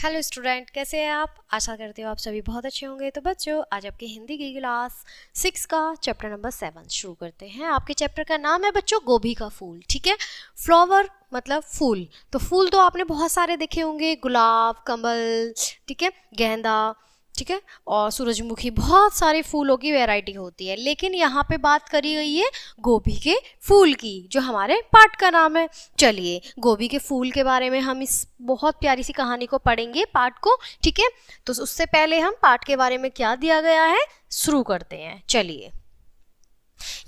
Hello student, कैसे हैं आप? आशा करते हो आप सभी बहुत अच्छे होंगे। तो बच्चों, आज आपकी हिंदी की क्लास 6 का चैप्टर नंबर 7 शुरू करते हैं। आपके चैप्टर का नाम है बच्चों गोभी का फूल। ठीक है, फ्लावर मतलब फूल। तो फूल तो आपने बहुत सारे देखे होंगे, गुलाब, कमल, ठीक है, गेंदा, ठीक है, और सूरजमुखी, बहुत सारे फूलों की वैरायटी होती है। लेकिन यहाँ पे बात करी गई है गोभी के फूल की, जो हमारे पाठ का नाम है। चलिए, गोभी के फूल के बारे में हम इस बहुत प्यारी सी कहानी को पढ़ेंगे, पाठ को। ठीक है, तो उससे पहले हम पाठ के बारे में क्या दिया गया है शुरू करते हैं। चलिए,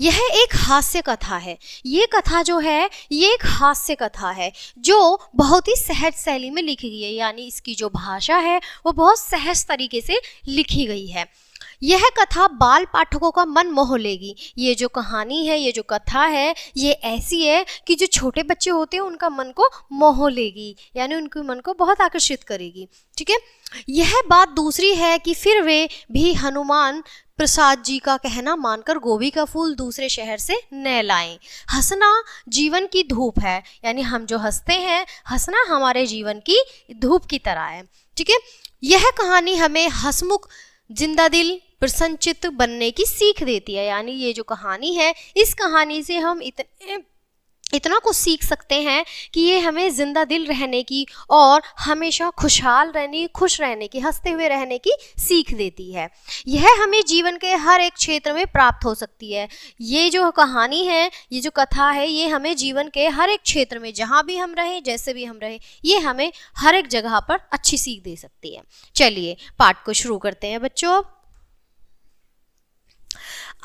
यह एक हास्य कथा है। ये कथा जो है ये एक हास्य कथा है जो बहुत ही सहज शैली में लिखी गई है, यानी इसकी जो भाषा है वो बहुत सहज तरीके से लिखी गई है। यह कथा बाल पाठकों का मन मोह लेगी। ये जो कहानी है, ये जो कथा है, ये ऐसी है कि जो छोटे बच्चे होते हैं उनका मन को मोह लेगी, यानी उनके मन को बहुत आकर्षित करेगी। ठीक है, यह बात दूसरी है कि फिर वे भी हनुमान प्रसाद जी का कहना मानकर गोभी का फूल दूसरे शहर से न लाएं। हंसना जीवन की धूप है, यानी हम जो हंसते हैं, हंसना हमारे जीवन की धूप की तरह है। ठीक है, यह कहानी हमें हंसमुख, जिंदा दिल, प्रसन्नचित्त बनने की सीख देती है। यानी ये जो कहानी है, इस कहानी से हम इतना कुछ सीख सकते हैं कि ये हमें जिंदा दिल रहने की और हमेशा खुशहाल रहने, खुश रहने की, हंसते हुए रहने की सीख देती है। यह हमें जीवन के हर एक क्षेत्र में प्राप्त हो सकती है। ये जो कहानी है, ये जो कथा है, ये हमें जीवन के हर एक क्षेत्र में, जहाँ भी हम रहें, जैसे भी हम रहें, ये हमें हर एक जगह पर अच्छी सीख दे सकती है। चलिए, पाठ को शुरू करते हैं बच्चों।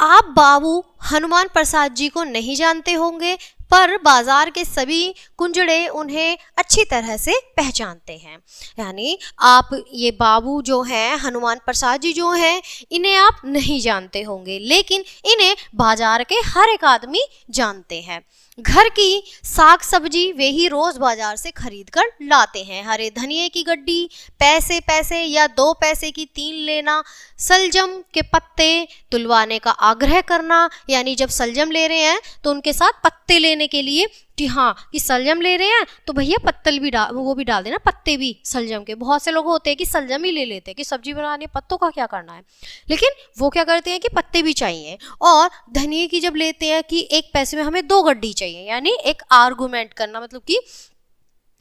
आप बाबू हनुमान प्रसाद जी को नहीं जानते होंगे, पर बाजार के सभी कुंजड़े उन्हें अच्छी तरह से पहचानते हैं। यानी आप ये बाबू जो हैं, हनुमान प्रसाद जी जो हैं, इन्हें आप नहीं जानते होंगे, लेकिन इन्हें बाजार के हर एक आदमी जानते हैं। घर की साग सब्जी वे ही रोज बाजार से खरीद कर लाते हैं। हरे धनिए की गड्डी, पैसे पैसे या 2 पैसे की 3 लेना, सलजम के पत्ते तुलवाने का आग्रह करना, यानी जब सलजम ले रहे हैं तो उनके साथ पत्ते लेने के लिए कि हाँ कि सलजम ले रहे हैं तो भैया पत्तल भी वो भी डाल देना, पत्ते भी सलजम के। बहुत से लोग होते हैं कि सलजम ही ले लेते हैं कि सब्जी बनानी है, पत्तों का क्या करना है, लेकिन वो क्या करते हैं कि पत्ते भी चाहिए। और धनिए की जब लेते हैं कि 1 पैसे में हमें 2 गड्डी चाहिए, यानी एक आर्गूमेंट करना, मतलब कि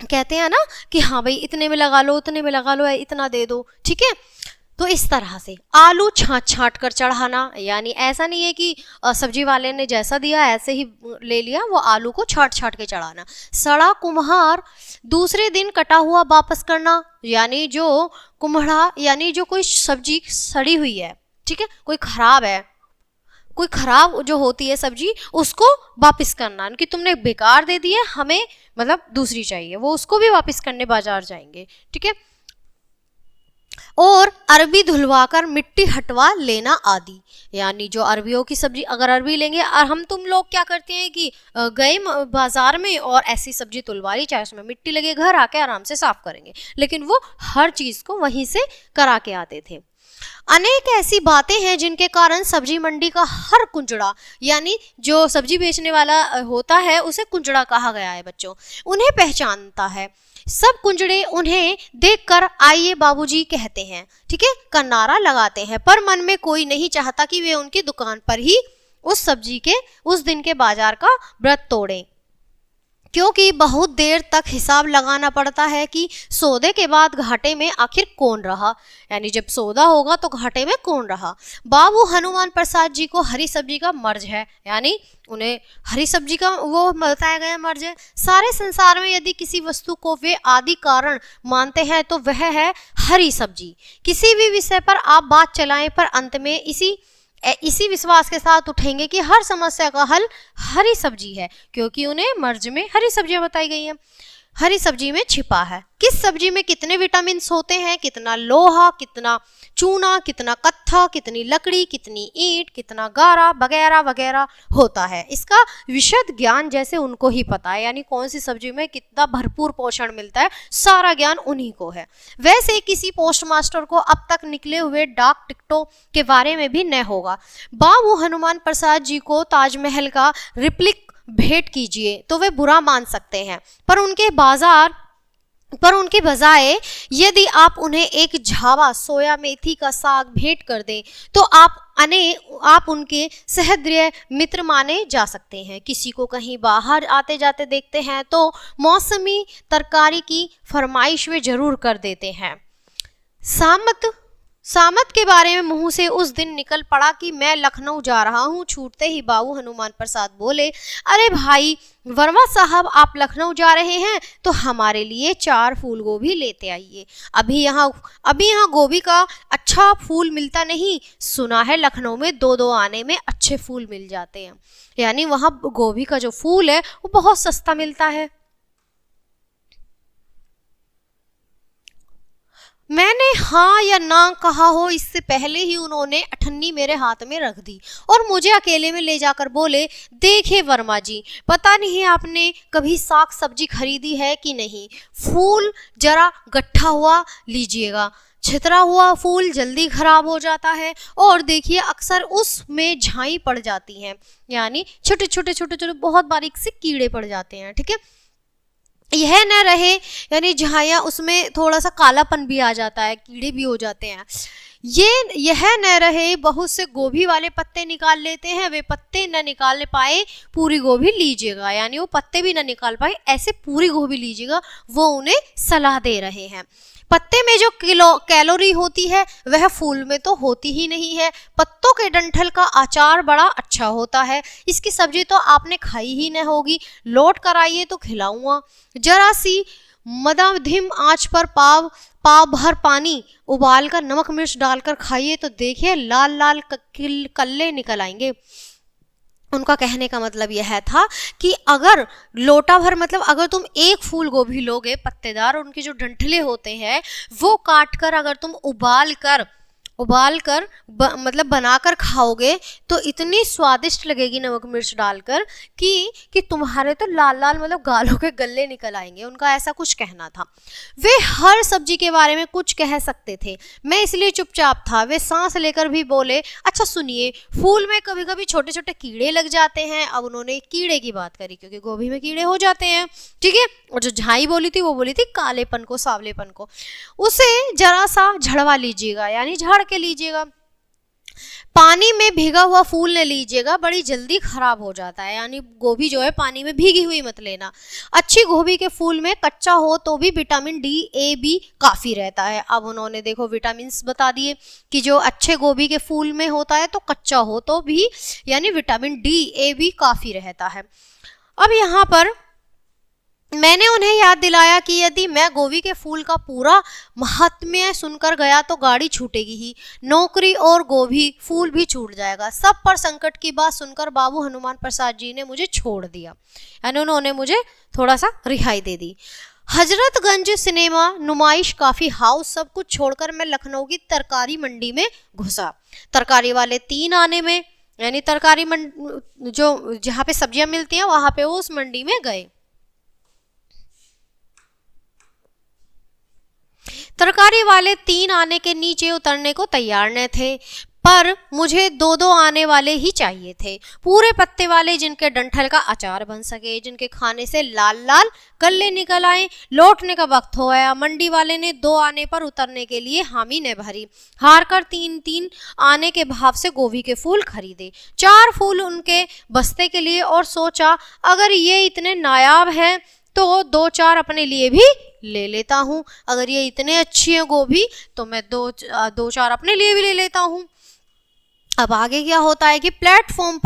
कहते हैं ना कि हाँ भाई इतने में लगा लो, उतने में लगा लो, इतना दे दो। ठीक है, तो इस तरह से आलू छाँट कर चढ़ाना, यानी ऐसा नहीं है कि सब्जी वाले ने जैसा दिया ऐसे ही ले लिया, वो आलू को छाँट के चढ़ाना। सड़ा कुम्हार दूसरे दिन कटा हुआ वापस करना, यानी जो कुम्हड़ा, यानी जो कोई सब्जी सड़ी हुई है, ठीक है, कोई खराब जो होती है सब्जी, उसको वापस करना कि तुमने बेकार दे दी है, हमें मतलब दूसरी चाहिए, वो उसको भी वापस करने बाजार जाएंगे। ठीक है, और अरबी धुलवाकर मिट्टी हटवा लेना आदि, यानी जो अरबियों की सब्जी, अगर अरबी लेंगे, और हम तुम लोग क्या करते हैं कि गए बाजार में और ऐसी सब्जी तुलवा ली, चाहे उसमें मिट्टी लगे, घर आके आराम से साफ करेंगे, लेकिन वो हर चीज को वहीं से करा के आते थे। अनेक ऐसी बातें हैं जिनके कारण सब्जी मंडी का हर कुंजड़ा, यानी जो सब्जी बेचने वाला होता है उसे कुंजड़ा कहा गया है बच्चों, उन्हें पहचानता है। सब कुंजड़े उन्हें देखकर आइए बाबूजी कहते हैं, ठीक है, का नारा लगाते हैं, पर मन में कोई नहीं चाहता कि वे उनकी दुकान पर ही उस सब्जी के उस दिन के बाजार का व्रत तोड़ें, क्योंकि बहुत देर तक हिसाब लगाना पड़ता है कि सौदे के बाद घाटे में आखिर कौन रहा, यानी जब सौदा होगा तो घाटे में कौन रहा। बाबू हनुमान प्रसाद जी को हरी सब्जी का मर्ज है, यानी उन्हें हरी सब्जी का वो बताया गया मर्ज है। सारे संसार में यदि किसी वस्तु को वे आदि कारण मानते हैं तो वह है हरी सब्जी। किसी भी विषय पर आप बात चलाएं, पर अंत में इसी विश्वास के साथ उठेंगे कि हर समस्या का हल हरी सब्जी है, क्योंकि उन्हें मर्ज में हरी सब्जियां बताई गई हैं। हरी सब्जी में छिपा है, किस सब्जी में कितने विटामिन होते हैं, कितना लोहा, कितना चूना, कितना कत्था, कितनी लकड़ी, कितनी ईंट, कितना गारा, वगैरह वगैरह होता है। इसका विशद ज्ञान जैसे उनको ही पता है, यानी कौन सी सब्जी में कितना भरपूर पोषण मिलता है, सारा ज्ञान उन्हीं को है। वैसे किसी पोस्टमास्टर को अब तक निकले हुए डाक टिकटों के बारे में भी न होगा। बाबू हनुमान प्रसाद जी को ताजमहल का रिप्लिक भेंट कीजिए तो वे बुरा मान सकते हैं, पर उनके बाजार पर उनके बजाय यदि आप उन्हें एक झावा सोया मेथी का साग भेंट कर दें तो आप उनके सहृदय मित्र माने जा सकते हैं। किसी को कहीं बाहर आते जाते देखते हैं तो मौसमी तरकारी की फरमाइश वे जरूर कर देते हैं। सामत के बारे में मुंह से उस दिन निकल पड़ा कि मैं लखनऊ जा रहा हूँ। छूटते ही बाबू हनुमान प्रसाद बोले, अरे भाई वर्मा साहब, आप लखनऊ जा रहे हैं तो हमारे लिए 4 फूल गोभी लेते आइए। अभी यहाँ गोभी का अच्छा फूल मिलता नहीं, सुना है लखनऊ में 2-2 आने में अच्छे फूल मिल जाते हैं। यानी वहाँ गोभी का जो फूल है वो बहुत सस्ता मिलता है। मैंने हाँ या ना कहा हो इससे पहले ही उन्होंने अठन्नी मेरे हाथ में रख दी और मुझे अकेले में ले जाकर बोले, देखे वर्मा जी, पता नहीं आपने कभी साग सब्जी खरीदी है कि नहीं, फूल जरा गट्ठा हुआ लीजिएगा, छितरा हुआ फूल जल्दी खराब हो जाता है और देखिए अक्सर उसमें झाई पड़ जाती हैं, यानी छोटे छोटे बहुत बारीक से कीड़े पड़ जाते हैं। ठीक है, यह न रहे यानी झाया उसमें थोड़ा सा कालापन भी आ जाता है, कीड़े भी हो जाते हैं। यह न रहे बहुत से गोभी वाले पत्ते निकाल लेते हैं, वे पत्ते न निकाल पाए पूरी गोभी लीजिएगा, यानी वो पत्ते भी न निकाल पाए ऐसे पूरी गोभी लीजिएगा, वो उन्हें सलाह दे रहे हैं। पत्ते में जो कैलोरी होती है वह फूल में तो होती ही नहीं है। पत्तों के डंठल का अचार बड़ा अच्छा होता है, इसकी सब्जी तो आपने खाई ही न होगी, लौट कर आइए तो खिलाऊंगा। जरा सी मध्यम आंच पर पाव भर पानी उबाल कर नमक मिर्च डालकर खाइए तो देखिए लाल लाल कल्ले निकल आएंगे। उनका कहने का मतलब यह था कि अगर लोटा भर मतलब अगर तुम एक फूल गोभी लोगे पत्तेदार, उनके जो डंठले होते हैं वो काट कर अगर तुम उबाल कर मतलब बनाकर खाओगे तो इतनी स्वादिष्ट लगेगी नमक मिर्च डालकर कि तुम्हारे तो लाल लाल मतलब गालों के गल्ले निकल आएंगे। उनका ऐसा कुछ कहना था। वे हर सब्जी के बारे में कुछ कह सकते थे, मैं इसलिए चुपचाप था। वे सांस लेकर भी बोले, अच्छा सुनिए, फूल में कभी कभी छोटे छोटे कीड़े लग जाते हैं। अब उन्होंने कीड़े की बात करी क्योंकि गोभी में कीड़े हो जाते हैं। ठीक है, और जो झाई बोली थी वो बोली थी कालेपन को, सावलेपन को। उसे जरा सा झड़वा लीजिएगा, यानी झाड़ के लीजिएगा। पानी में भीगा हुआ फूल न लीजिएगा, बड़ी जल्दी खराब हो जाता है, यानी गोभी जो है पानी में भीगी हुई मत लेना। अच्छी गोभी के फूल में कच्चा हो तो भी विटामिन डी ए बी काफ़ी रहता है। अब उन्होंने देखो विटामिन बता दिए कि जो अच्छे गोभी के फूल में होता है तो कच्चा हो तो भी यानी विटामिन डी ए बी काफ़ी रहता है। अब यहाँ पर मैंने उन्हें याद दिलाया कि यदि मैं गोभी के फूल का पूरा महात्म्य सुनकर गया तो गाड़ी छूटेगी ही, नौकरी और गोभी फूल भी छूट जाएगा। सब पर संकट की बात सुनकर बाबू हनुमान प्रसाद जी ने मुझे छोड़ दिया, यानी उन्होंने मुझे थोड़ा सा रिहाई दे दी। हजरतगंज सिनेमा, नुमाइश, काफी हाउस सब कुछ छोड़कर मैं लखनऊ की तरकारी मंडी में घुसा। तरकारी वाले 3 आने में, यानी तरकारी जो जहाँ पे सब्जियां मिलती हैं वहां पे वो उस मंडी में गए। तरकारी वाले 3 आने के नीचे उतरने को तैयार न थे, पर मुझे 2-2 आने वाले ही चाहिए थे, पूरे पत्ते वाले, जिनके डंठल का अचार बन सके, जिनके खाने से लाल लाल कल्ले निकल आए। लौटने का वक्त हो गया। मंडी वाले ने 2 आने पर उतरने के लिए हामी ने भरी। हार कर 3-3 आने के भाव से गोभी के फूल खरीदे, 4 फूल उनके बस्ते के लिए, और सोचा अगर ये इतने नायाब हैं तो 2-4 अपने लिए भी ले लेता हूँ। अगर ये इतने अच्छी है गोभी तो मैं 2-4 अपने लिए भी ले लेता हूँ। अब आगे क्या होता है कि प्लेटफॉर्म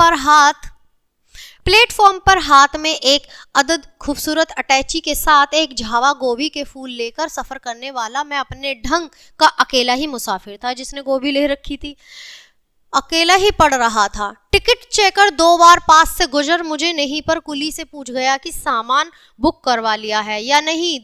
पर हाथ में एक अदद खूबसूरत अटैची के साथ एक झावा गोभी के फूल लेकर सफर करने वाला मैं अपने ढंग का अकेला ही मुसाफिर था, जिसने गोभी ले रखी थी। अकेला ही पड़ रहा था। टिकट चेकर 2 बार पास से गुजर मुझे नहीं, पर कुली से पूछ गया कि सामान बुक करवा लिया है या नहीं।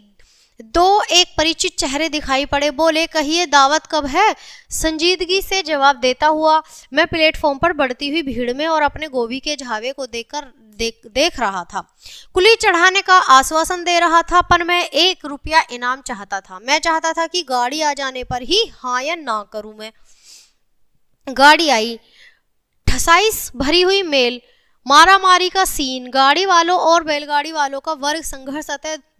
2 एक परिचित चेहरे दिखाई पड़े, बोले कहिए दावत कब है। संजीदगी से जवाब देता हुआ मैं प्लेटफॉर्म पर बढ़ती हुई भीड़ में और अपने गोभी के झावे को देख रहा था। कुली चढ़ाने का आश्वासन दे रहा था, पर मैं 1 रुपया इनाम चाहता था। मैं चाहता था कि गाड़ी आ जाने पर ही हाँ या ना करूं मैं। गाड़ी आई, ठसाइस भरी हुई मेल, मारामारी का सीन, गाड़ी वालों और बैलगाड़ी वालों का वर्ग संघर्ष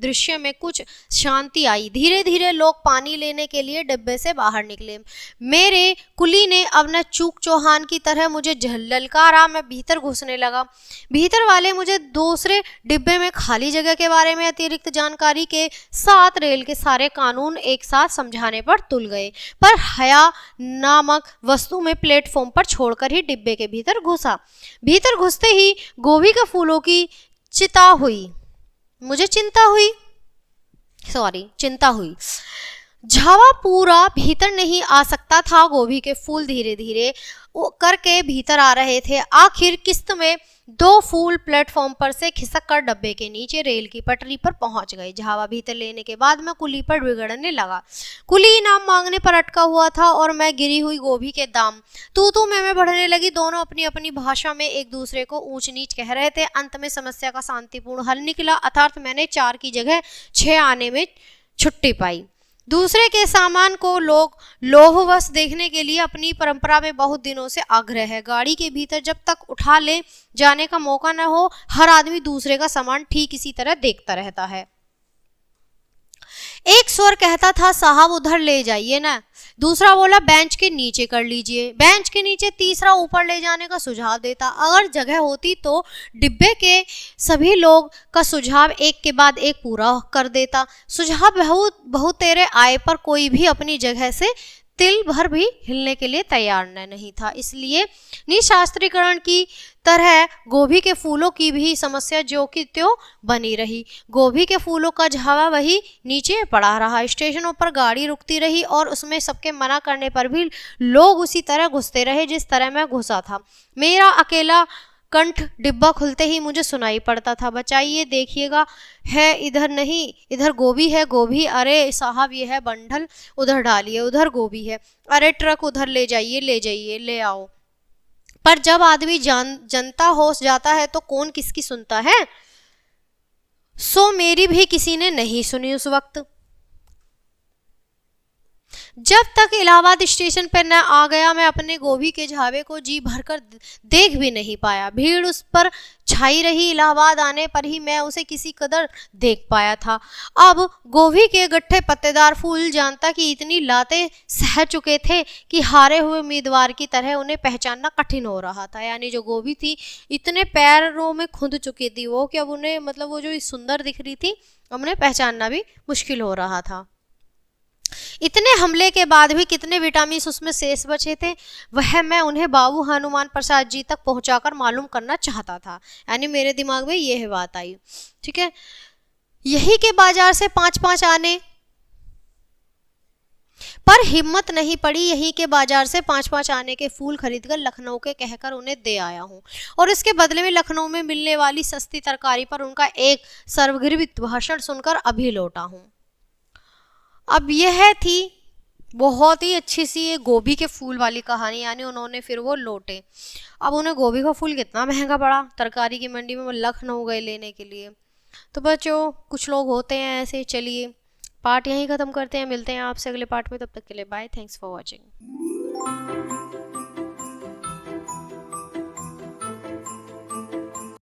दृश्य में कुछ शांति आई। धीरे धीरे लोग पानी लेने के लिए डिब्बे से बाहर निकले। मेरे कुली ने अब न चूक चौहान की तरह मुझे ललकारा। मैं भीतर घुसने लगा। भीतर वाले मुझे दूसरे डिब्बे में खाली जगह के बारे में अतिरिक्त जानकारी के साथ रेल के सारे कानून एक साथ समझाने पर तुल गए, पर हया नामक वस्तु में प्लेटफॉर्म पर छोड़कर ही डिब्बे के भीतर घुसा। भीतर घुसते ही गोभी के फूलों की चिंता हुई। चिंता हुई। झावा पूरा भीतर नहीं आ सकता था। गोभी के फूल धीरे धीरे करके भीतर आ रहे थे। आखिर किस्त में 2 फूल प्लेटफॉर्म पर से खिसक कर डब्बे के नीचे रेल की पटरी पर पहुंच गए। झावा भीतर लेने के बाद मैं कुली पर बिगड़ने लगा। कुली इनाम मांगने पर अटका हुआ था और मैं गिरी हुई गोभी के दाम तू मैं बढ़ने लगी। दोनों अपनी अपनी भाषा में एक दूसरे को ऊंच नीच कह रहे थे। अंत में समस्या का शांतिपूर्ण हल निकला, अर्थात मैंने 4 की जगह 6 आने में छुट्टी पाई। दूसरे के सामान को लोग लोभवश देखने के लिए अपनी परंपरा में बहुत दिनों से आग्रह है। गाड़ी के भीतर जब तक उठा ले जाने का मौका न हो, हर आदमी दूसरे का सामान ठीक इसी तरह देखता रहता है। एक स्वर कहता था, साहब उधर ले जाइए ना। दूसरा बोला, बेंच के नीचे कर लीजिए। बेंच के नीचे तीसरा ऊपर ले जाने का सुझाव देता। अगर जगह होती तो डिब्बे के सभी लोग का सुझाव एक के बाद एक पूरा कर देता। सुझाव बहुत तेरे आए पर कोई भी अपनी जगह से तिल भर भी हिलने के लिए तैयार नहीं था। इसलिए निशास्त्रीकरण की तरह गोभी के फूलों की भी समस्या जो कि त्यों बनी रही। गोभी के फूलों का झावा वही नीचे पड़ा रहा। स्टेशनों पर गाड़ी रुकती रही और उसमें सबके मना करने पर भी लोग उसी तरह घुसते रहे जिस तरह मैं घुसा था। मेरा अकेला कंठ डिब्बा खुलते ही मुझे सुनाई पड़ता था, बचाइए, देखिएगा, है इधर नहीं, इधर गोभी है, गोभी। अरे साहब ये है बंडल, उधर डालिए, उधर गोभी है। अरे ट्रक उधर ले जाइए, ले आओ। पर जब आदमी जनता हो जाता है तो कौन किसकी सुनता है। सो मेरी भी किसी ने नहीं सुनी उस वक्त। जब तक इलाहाबाद स्टेशन पर न आ गया मैं अपने गोभी के झावे को जी भरकर देख भी नहीं पाया। भीड़ उस पर छाई रही। इलाहाबाद आने पर ही मैं उसे किसी कदर देख पाया था। अब गोभी के गट्ठे पत्तेदार फूल जानता कि इतनी लातें सह चुके थे कि हारे हुए उम्मीदवार की तरह उन्हें पहचानना कठिन हो रहा था। यानी जो गोभी थी इतने पैरों में खुंद चुकी थी वो कि अब उन्हें मतलब वो जो सुंदर दिख रही थी अब उन्हें पहचानना भी मुश्किल हो रहा था। इतने हमले के बाद भी कितने विटामिन उसमें शेष बचे थे वह मैं उन्हें बाबू हनुमान प्रसाद जी तक पहुंचाकर मालूम करना चाहता था। यानी मेरे दिमाग में यह बात आई। ठीक है, यही के बाजार से 5-5 आने पर हिम्मत नहीं पड़ी। यहीं के बाजार से 5-5 आने के फूल खरीदकर लखनऊ के कहकर उन्हें दे आया हूँ और इसके बदले में लखनऊ में मिलने वाली सस्ती तरकारी पर उनका एक सर्वगर्भित भाषण सुनकर अभी लौटा हूँ। अब यह थी बहुत ही अच्छी सी ये गोभी के फूल वाली कहानी। यानी उन्होंने फिर वो लौटे। अब उन्हें गोभी का फूल कितना महंगा पड़ा तरकारी की मंडी में, वो लखनऊ गए लेने के लिए। तो बच्चों कुछ लोग होते हैं ऐसे। चलिए पार्ट यहीं ख़त्म करते हैं, मिलते हैं आपसे अगले पार्ट में। तब तक के लिए बाय, थैंक्स फॉर वॉचिंग।